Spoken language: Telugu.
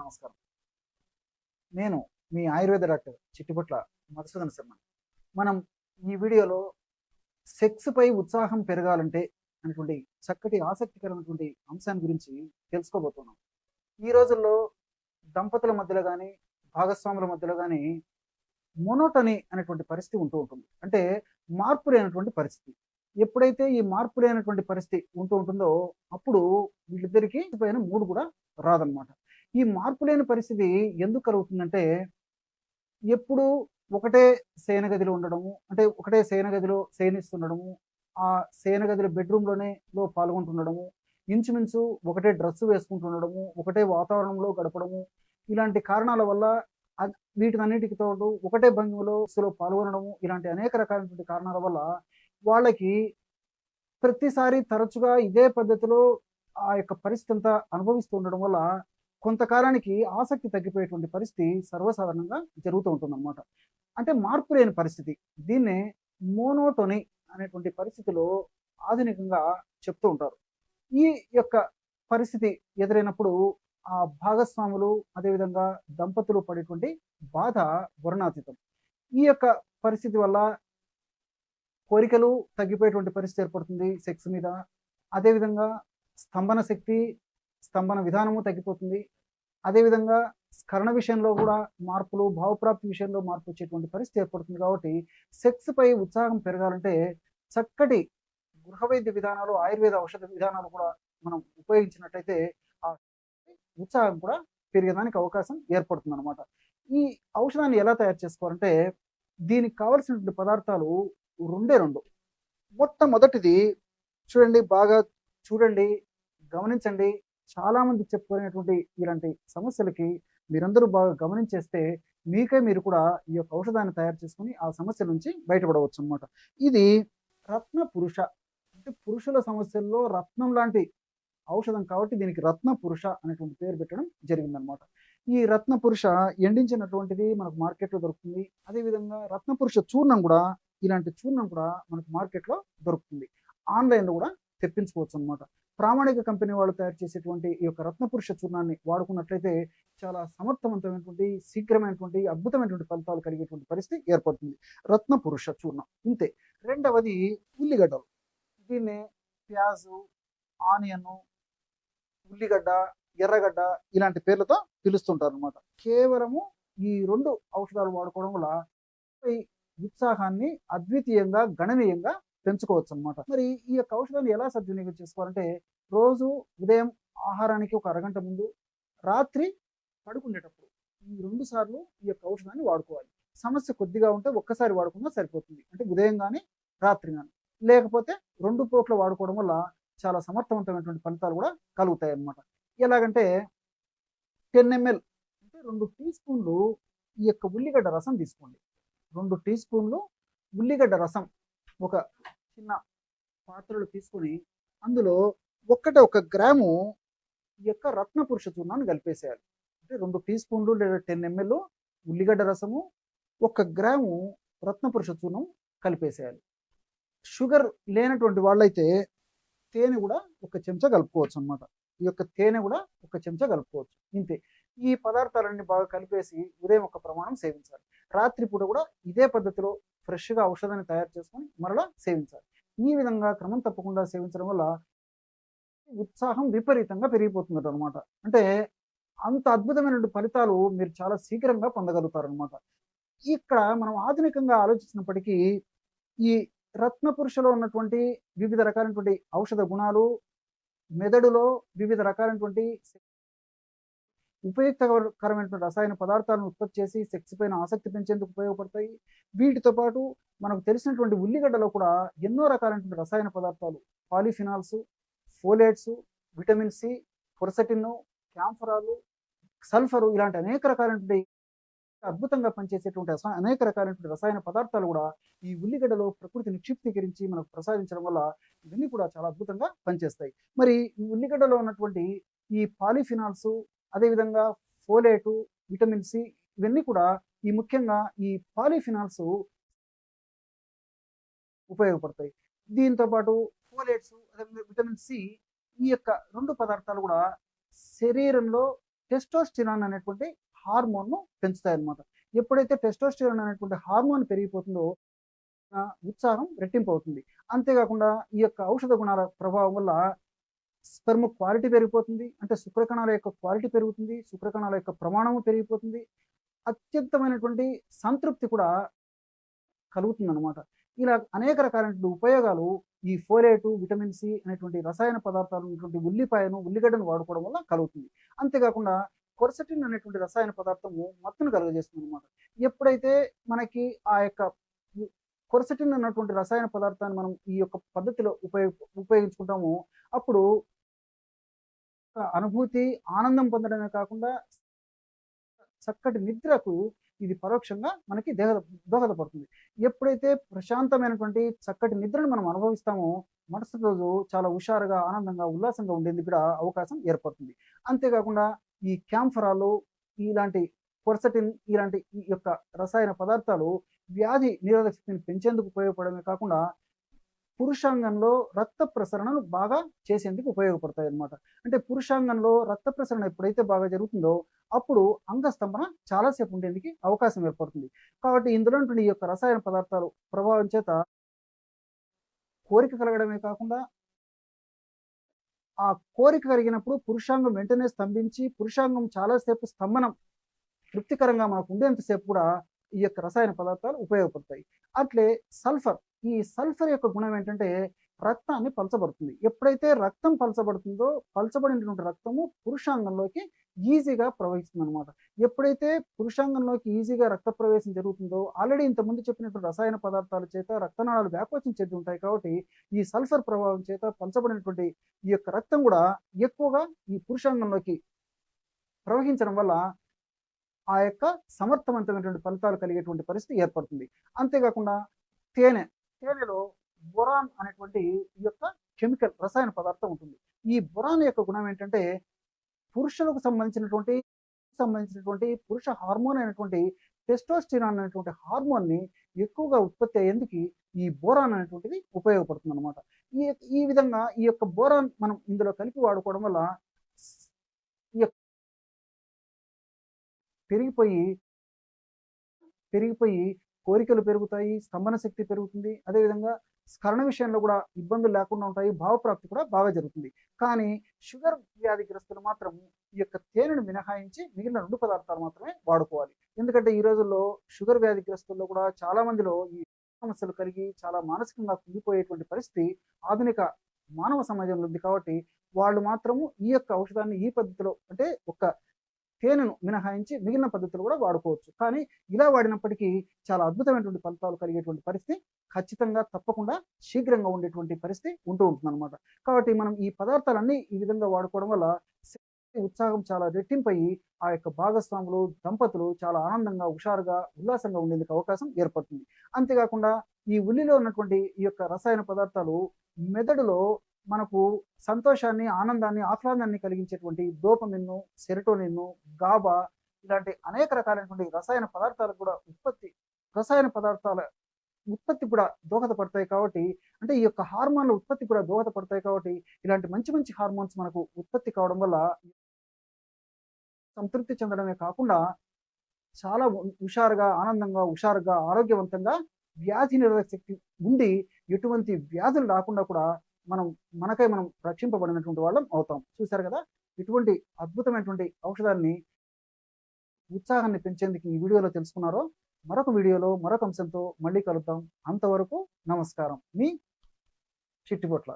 నమస్కారం. నేను మీ ఆయుర్వేద డాక్టర్ చిట్టిపొట్ల మధుసూదన్ శర్మ. మనం ఈ వీడియోలో సెక్స్ పై ఉత్సాహం పెరగాలంటే అనేటువంటి చక్కటి ఆసక్తికరమైనటువంటి అంశాన్ని గురించి తెలుసుకోబోతున్నాం. ఈ రోజుల్లో దంపతుల మధ్యలో గానీ, భాగస్వాముల మధ్యలో గానీ మోనోటనీ అనేటువంటి పరిస్థితి ఉంటూ ఉంటుంది. అంటే మార్పు లేనటువంటి పరిస్థితి. ఎప్పుడైతే ఈ మార్పు లేనటువంటి పరిస్థితి ఉంటూ ఉంటుందో అప్పుడు వీళ్ళిద్దరికీ పైన మూడు కూడా రాదనమాట. ఈ మార్పు లేని పరిస్థితి ఎందుకు కలుగుతుందంటే, ఎప్పుడూ ఒకటే శయనగదిలో ఉండడము, అంటే ఒకటే శయనగదిలో శయనిస్తుండడము, ఆ శయనగదిలో బెడ్‌రూమ్‌లోనే పాల్గొంటుండడము, ఇంచుమించు ఒకటే డ్రెస్ వేసుకుంటుండడము, ఒకటే వాతావరణంలో గడపడము, ఇలాంటి కారణాల వల్ల వీటినన్నిటికి తోడు ఒకటే భంగిమలో పాల్గొనడము, ఇలాంటి అనేక రకాలైనటువంటి కారణాల వల్ల వాళ్ళకి ప్రతిసారి తరచుగా ఇదే పద్ధతిలో ఆ యొక్క పరిస్థితి అంతా అనుభవిస్తూ ఉండడం వల్ల కొంతకాలానికి ఆసక్తి తగ్గిపోయేటువంటి పరిస్థితి సర్వసాధారణంగా జరుగుతూ ఉంటుందన్నమాట. అంటే మార్పు లేని పరిస్థితి. దీన్నే మోనోటోనీ అనేటువంటి పరిస్థితిలో ఆధునికంగా చెప్తూ ఉంటారు. ఈ యొక్క పరిస్థితి ఎదురైనప్పుడు ఆ భాగస్వాములు, అదేవిధంగా దంపతులు పడేటువంటి బాధ వర్ణాతీతం. ఈ యొక్క పరిస్థితి వల్ల కోరికలు తగ్గిపోయేటువంటి పరిస్థితి ఏర్పడుతుంది సెక్స్ మీద. అదేవిధంగా స్తంభన శక్తి, స్తంభన విధానము తగ్గిపోతుంది. అదేవిధంగా స్ఖలన విషయంలో కూడా మార్పులు, భావప్రాప్తి విషయంలో మార్పు వచ్చేటువంటి పరిస్థితి ఏర్పడుతుంది. కాబట్టి సెక్స్ పై ఉత్సాహం పెరగాలంటే చక్కటి గృహవైద్య విధానాలు, ఆయుర్వేద ఔషధ విధానాలు కూడా మనం ఉపయోగించినట్టయితే ఆ ఉత్సాహం కూడా పెరిగేదానికి అవకాశం ఏర్పడుతుందన్నమాట. ఈ ఔషధాన్ని ఎలా తయారు చేసుకోవాలంటే, దీనికి కావలసినటువంటి పదార్థాలు రెండే రెండు. మొట్టమొదటిది చూడండి, బాగా చూడండి, గమనించండి. చాలామంది చెప్పుకునేటువంటి ఇలాంటి సమస్యలకి మీరందరూ బాగా గమనించేస్తే మీకే మీరు కూడా ఈ యొక్క ఔషధాన్ని తయారు చేసుకొని ఆ సమస్య నుంచి బయటపడవచ్చు అనమాట. ఇది రత్న పురుష, అంటే పురుషుల సమస్యల్లో రత్నం లాంటి ఔషధం కాబట్టి దీనికి రత్న పురుష అనేటువంటి పేరు పెట్టడం జరిగిందనమాట. ఈ రత్న పురుష ఎండించినటువంటిది మనకు మార్కెట్లో దొరుకుతుంది. అదేవిధంగా రత్న పురుష చూర్ణం కూడా, ఇలాంటి చూర్ణం కూడా మనకు మార్కెట్లో దొరుకుతుంది. ఆన్లైన్లో కూడా తెప్పించుకోవచ్చు అనమాట. ప్రామాణిక కంపెనీ వాళ్ళు తయారు చేసేటువంటి ఈ యొక్క రత్నపురుష చూర్ణాన్ని వాడుకున్నట్లయితే చాలా సమర్థవంతమైనటువంటి, శీఘ్రమైనటువంటి, అద్భుతమైనటువంటి ఫలితాలు కలిగేటువంటి పరిస్థితి ఏర్పడుతుంది. రత్నపురుష చూర్ణం ఇంతే. రెండవది ఉల్లిగడ్డలు. దీన్ని ప్యాజు, ఆనియన్, ఉల్లిగడ్డ, ఎర్రగడ్డ ఇలాంటి పేర్లతో పిలుస్తుంటారు అనమాట. కేవలము ఈ రెండు ఔషధాలు వాడుకోవడం వల్ల ఈ ఉత్సాహాన్ని అద్వితీయంగా, గణనీయంగా పెంచుకోవచ్చు అనమాట. మరి ఈ యొక్క ఔషధాన్ని ఎలా సద్వినియోగం చేసుకోవాలంటే, రోజు ఉదయం ఆహారానికి ఒక అరగంట ముందు, రాత్రి పడుకునేటప్పుడు ఈ 2 సార్లు ఈ యొక్క ఔషధాన్ని వాడుకోవాలి. సమస్య కొద్దిగా ఉంటే ఒక్కసారి వాడుకున్నా సరిపోతుంది. అంటే ఉదయం కానీ, రాత్రి కానీ. లేకపోతే 2 పూట్ల వాడుకోవడం వల్ల చాలా సమర్థవంతమైనటువంటి ఫలితాలు కూడా కలుగుతాయి అన్నమాట. ఎలాగంటే 10 ml, అంటే 2 టీ స్పూన్లు ఈ యొక్క ఉల్లిగడ్డ రసం తీసుకోండి. 2 టీ స్పూన్లు ఉల్లిగడ్డ రసం ఒక చిన్న పాత్రలు తీసుకొని అందులో ఒక గ్రాము ఈ యొక్క రత్న పురుష చూర్ణాన్ని కలిపేసేయాలి. అంటే 2 టీ స్పూన్లు లేదా 10 ml ఉల్లిగడ్డ రసము, 1 గ్రాము రత్న పురుష చూర్ణం కలిపేసేయాలి. షుగర్ లేనటువంటి వాళ్ళైతే తేనె కూడా 1 చెంచా కలుపుకోవచ్చు అనమాట. ఈ యొక్క తేనె కూడా 1 చెంచా కలుపుకోవచ్చు. ఇంతే. ఈ పదార్థాలన్నీ బాగా కలిపేసి ఉదయం ఒక ప్రమాణం సేవించాలి. రాత్రిపూట కూడా ఇదే పద్ధతిలో ఫ్రెష్‌గా ఔషధాన్ని తయారు చేసుకొని మరలా సేవించాలి. ఈ విధంగా క్రమం తప్పకుండా సేవించడం వల్ల ఉత్సాహం విపరీతంగా పెరిగిపోతుందటనమాట. అంటే అంత అద్భుతమైనటువంటి ఫలితాలు మీరు చాలా శీఘ్రంగా పొందగలుగుతారనమాట. ఇక్కడ మనం ఆధునికంగా ఆలోచించినప్పటికీ ఈ రత్న పురుషలో ఉన్నటువంటి వివిధ రకాలైనటువంటి ఔషధ గుణాలు, మెదడులో వివిధ రకాలైనటువంటి ఉపయుక్తకరమైనటువంటి రసాయన పదార్థాలను ఉత్పత్తి చేసి సెక్స్ పైన ఆసక్తి పెంచేందుకు ఉపయోగపడతాయి. వీటితో పాటు మనకు తెలిసినటువంటి ఉల్లిగడ్డలో కూడా ఎన్నో రకాలైనటువంటి రసాయన పదార్థాలు, polyphenols, folates, vitamin C, quercetin, క్యాంఫరాలు, సల్ఫరు ఇలాంటి అనేక రకాలైనటువంటి అద్భుతంగా పనిచేసేటువంటి అనేక రకాలైనటువంటి రసాయన పదార్థాలు కూడా ఈ ఉల్లిగడ్డలో ప్రకృతి నిక్షిప్తీకరించి మనకు ప్రసాదించడం వల్ల ఇవన్నీ కూడా చాలా అద్భుతంగా పనిచేస్తాయి. మరి ఈ ఉల్లిగడ్డలో ఉన్నటువంటి ఈ పాలిఫినాల్స్, అదేవిధంగా ఫోలేటు, విటమిన్ సి ఇవన్నీ కూడా ముఖ్యంగా ఈ పాలిఫినాల్స్ ఉపయోగపడతాయి. దీంతో పాటు ఫోలేట్స్, అదేవిధంగా విటమిన్ సి, ఈ యొక్క 2 పదార్థాలు కూడా శరీరంలో టెస్టోస్టిరాన్ అనేటువంటి హార్మోన్ను పెంచుతాయి అన్నమాట. ఎప్పుడైతే టెస్టోస్టిరాన్ అనేటువంటి హార్మోన్ పెరిగిపోతుందో ఉత్సాహం రెట్టింపు అవుతుంది. అంతేకాకుండా ఈ యొక్క ఔషధ గుణాల ప్రభావం వల్ల స్పెర్మ్ క్వాలిటీ పెరిగిపోతుంది. అంటే శుక్రకణాల యొక్క క్వాలిటీ పెరుగుతుంది. శుక్రకణాల యొక్క ప్రమాణము పెరిగిపోతుంది. అత్యంతమైనటువంటి సంతృప్తి కూడా కలుగుతుందన్నమాట. ఇలా అనేక రకాలైనటువంటి ఉపయోగాలు ఈ ఫోలేటు, విటమిన్ సి అనేటువంటి రసాయన పదార్థాలు ఉన్నటువంటి ఉల్లిపాయను, ఉల్లిగడ్డను వాడుకోవడం వల్ల కలుగుతుంది. అంతేకాకుండా కొర్సెటిన్ అనేటువంటి రసాయన పదార్థము మత్తును కలుగజేస్తుందన్నమాట. ఎప్పుడైతే మనకి ఆ యొక్క కొర్సెటిన్ అన్నటువంటి రసాయన పదార్థాన్ని మనం ఈ యొక్క పద్ధతిలో ఉపయోగించుకుంటామో అప్పుడు అనుభూతి, ఆనందం పొందడమే కాకుండా చక్కటి నిద్రకు ఇది పరోక్షంగా మనకి దోహదపడుతుంది. ఎప్పుడైతే ప్రశాంతమైనటువంటి చక్కటి నిద్రను మనం అనుభవిస్తామో మరుసటి రోజు చాలా హుషారుగా, ఆనందంగా, ఉల్లాసంగా ఉండేందుకు కూడా అవకాశం ఏర్పడుతుంది. అంతేకాకుండా ఈ క్యాంఫరాలు, ఇలాంటి కొర్సెటిన్ ఇలాంటి ఈ యొక్క రసాయన పదార్థాలు వ్యాధి నిరోధక శక్తిని పెంచేందుకు ఉపయోగపడమే కాకుండా పురుషాంగంలో రక్త ప్రసరణను బాగా చేసేందుకు ఉపయోగపడతాయి అన్నమాట. అంటే పురుషాంగంలో రక్త ప్రసరణ ఎప్పుడైతే బాగా జరుగుతుందో అప్పుడు అంగస్తంభన చాలాసేపు ఉండేందుకు అవకాశం ఏర్పడుతుంది. కాబట్టి ఇందులో ఈ యొక్క రసాయన పదార్థాలు ప్రభావం చేత కోరిక కలగడమే కాకుండా ఆ కోరిక కలిగినప్పుడు పురుషాంగం వెంటనే స్తంభించి పురుషాంగం చాలాసేపు స్తంభనం తృప్తికరంగా మనకు ఉండేంతసేపు కూడా ఈ యొక్క రసాయన పదార్థాలు ఉపయోగపడతాయి. అట్లే సల్ఫర్, ఈ సల్ఫర్ యొక్క గుణం ఏంటంటే రక్తాన్ని పలచబడుతుంది. ఎప్పుడైతే రక్తం పలచబడుతుందో పలచబడినటువంటి రక్తము పురుషాంగంలోకి ఈజీగా ప్రవహిస్తుంది అనమాట. ఎప్పుడైతే పురుషాంగంలోకి ఈజీగా రక్త ప్రవేశం జరుగుతుందో ఆల్రెడీ ఇంతకుముందు చెప్పినటువంటి రసాయన పదార్థాల చేత రక్తనాళాలు వ్యాకోచం చెంది ఉంటాయి. కాబట్టి ఈ సల్ఫర్ ప్రభావం చేత పలచబడినటువంటి ఈ యొక్క రక్తం కూడా ఎక్కువగా ఈ పురుషాంగంలోకి ప్రవహించడం వల్ల ఆ యొక్క సమర్థవంతమైనటువంటి ఫలితాలు కలిగేటువంటి పరిస్థితి ఏర్పడుతుంది. అంతేకాకుండా తేనెలో బొరాన్ అనేటువంటి ఈ యొక్క కెమికల్ రసాయన పదార్థం ఉంటుంది. ఈ బొరాన్ యొక్క గుణం ఏంటంటే పురుషులకు సంబంధించినటువంటి పురుష హార్మోన్ అయినటువంటి టెస్టోస్టిరాన్ అనేటువంటి హార్మోన్ని ఎక్కువగా ఉత్పత్తి అయ్యేందుకు ఈ బోరాన్ అనేటువంటిది ఉపయోగపడుతుంది అనమాట. ఈ విధంగా ఈ యొక్క బోరాన్ మనం ఇందులో కలిపి వాడుకోవడం వల్ల ఈ పెరిగిపోయి కోరికలు పెరుగుతాయి, స్తంభన శక్తి పెరుగుతుంది. అదేవిధంగా స్కరణ విషయంలో కూడా ఇబ్బందులు లేకుండా ఉంటాయి, భావప్రాప్తి కూడా బాగా జరుగుతుంది. కానీ షుగర్ వ్యాధిగ్రస్తులు మాత్రం ఈ యొక్క తేనెను మినహాయించి మిగిలిన 2 పదార్థాలు మాత్రమే వాడుకోవాలి. ఎందుకంటే ఈ రోజుల్లో షుగర్ వ్యాధిగ్రస్తుల్లో కూడా చాలా మందిలో ఈ సమస్యలు కలిగి చాలా మానసికంగా కుంగిపోయేటువంటి పరిస్థితి ఆధునిక మానవ సమాజంలో ఉంది. కాబట్టి వాళ్ళు మాత్రము ఈ యొక్క ఔషధాన్ని ఈ పద్ధతిలో అంటే ఒక తేనెను మినహాయించి మిగిలిన పద్ధతులు కూడా వాడుకోవచ్చు. కానీ ఇలా వాడినప్పటికీ చాలా అద్భుతమైనటువంటి ఫలితాలు కలిగేటువంటి పరిస్థితి ఖచ్చితంగా తప్పకుండా శీఘ్రంగా ఉండేటువంటి పరిస్థితి ఉంటుందన్నమాట. కాబట్టి మనం ఈ పదార్థాలన్నీ ఈ విధంగా వాడుకోవడం వల్ల ఉత్సాహం చాలా రెట్టింపయి ఆ యొక్క భాగస్వాములు, దంపతులు చాలా ఆనందంగా, హుషారుగా, ఉల్లాసంగా ఉండేందుకు అవకాశం ఏర్పడుతుంది. అంతేకాకుండా ఈ ఉల్లిలో ఉన్నటువంటి ఈ యొక్క రసాయన పదార్థాలు మెదడులో మనకు సంతోషాన్ని, ఆనందాన్ని, ఆహ్లాదాన్ని కలిగించేటువంటి డోపమిన్, సెరటోనిన్, గాబా ఇలాంటి అనేక రకాలైనటువంటి రసాయన పదార్థాల ఉత్పత్తి కూడా దోహదపడతాయి. కాబట్టి అంటే ఈ యొక్క హార్మోన్ల ఉత్పత్తి కూడా దోహదపడతాయి. కాబట్టి ఇలాంటి మంచి మంచి హార్మోన్స్ మనకు ఉత్పత్తి కావడం వల్ల సంతృప్తి చెందడమే కాకుండా చాలా హుషారుగా, ఆరోగ్యవంతంగా వ్యాధి నిరోధక శక్తి ఉండి ఎటువంటి వ్యాధులు రాకుండా కూడా మనం రక్షింపబడినటువంటి వాళ్ళం అవుతాం. చూశారు కదా, ఇటువంటి అద్భుతమైనటువంటి ఔషధాన్ని ఉత్సాహాన్ని పెంచేందుకు ఈ వీడియోలో తెలుసుకున్నారో. మరొక వీడియోలో మరొక అంశంతో మళ్ళీ కలుద్దాం. అంతవరకు నమస్కారం. మీ చిట్టిపొట్ల.